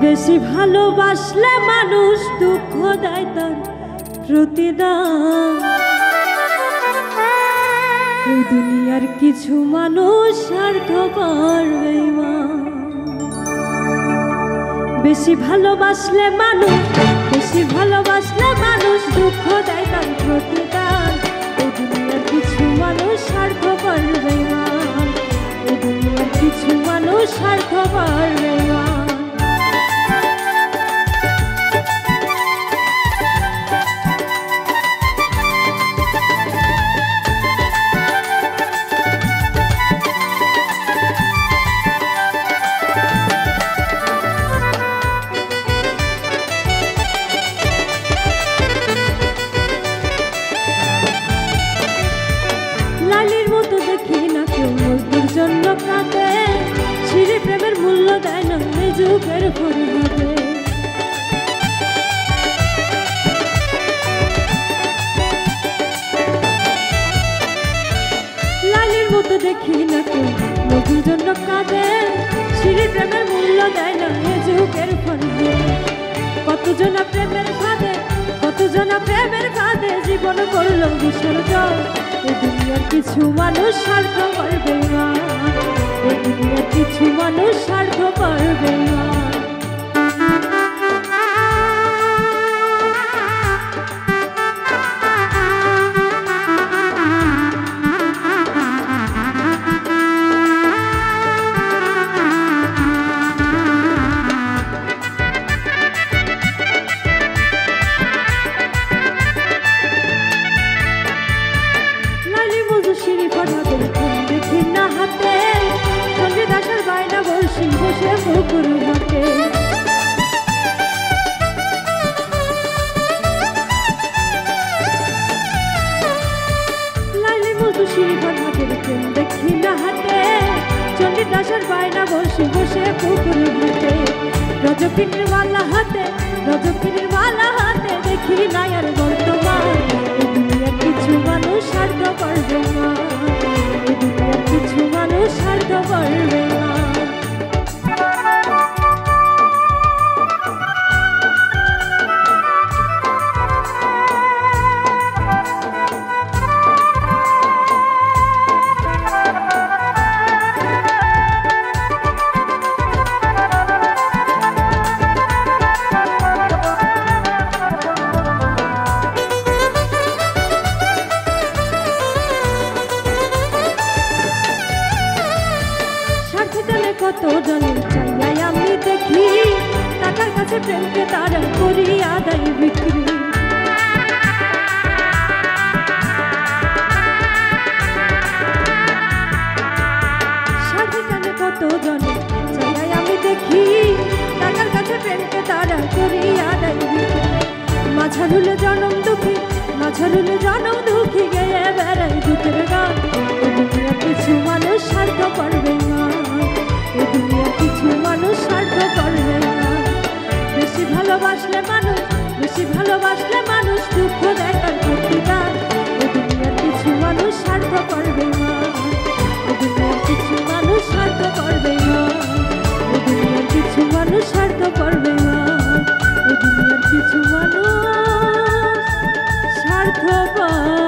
বেশি ভালোবাসলে মানুষ দুঃখ দেয় তার প্রতিদান। এই দুনিয়ার কিছু মানুষ স্বার্থপর বেঈমান। বেশি ভালোবাসলে মানুষ দুঃখ দেয় তার প্রতিদান। এই দুনিয়ার কিছু মানুষ স্বার্থপর বেঈমান। এই দুনিয়ার কিছু মানুষ স্বার্থপর বেঈমান। লালির মতো দেখি না কেউ মজদুর জন্য কাঁদে, ছিঁড়ে প্রেমের মূল্য দেয় না এই যুগের পরিহারে। লালির মতো দেখি না কেউ মজদুর জন্য কাঁদে, ছিঁড়ে প্রেমের মূল্য দেয় না এই যুগের পরিহারে। কতজনা প্রেমের ফাঁদে জীবন করলো বিসর্জন। এই দুনিয়ার কিছু মানুষ স্বার্থপর বেঈমান। এই দুনিয়ার কিছু মানুষ স্বার্থপর বেঈমান। দেখি না হাতে চণ্ডীদাসের বায়না বলছি বসে পুকুর ঘাটে। লাইলি মধুশ্রী বনহাটের প্রেম দেখি না হাতে চণ্ডীদাসের বায়না বলছি বসে পুকুর ঘাটে। রজকিনীর মালা হাতে দেখি না আর বর্তমান। এই দুনিয়ার কিছু মানুষ স্বার্থপর বেঈমান। এই দুনিয়ার কিছু মানুষ স্বার্থপর বেঈমান। কত জনের চাইয়াই আমি দেখি, টাকার কাছে প্রেমকে তারা করি আদায় বিক্রি। সাথে টানে কত জনের চাইয়াই আমি দেখি, টাকার কাছে প্রেমকে তারা করি আদায় বিক্রি। মাঝারুলে জনম দুঃখী গেয়ে বেড়াই দুঃখের গান। এই দুনিয়ার কিছু মানুষ স্বার্থপর বেঈমান। এই দুনিয়ার কিছু মানুষ স্বার্থপর বেঈমান। বেশি ভালোবাসলে মানুষ দুঃখ দেয় তার প্রতিদান। এই দুনিয়ার কিছু মানুষ স্বার্থপর বেঈমান। এই দুনিয়ার কিছু মানুষ স্বার্থপর বেঈমান। এই দুনিয়ার কিছু মানুষ স্বার্থপর বেঈমান। এই দুনিয়ার কিছু মানুষ স্বার্থপর।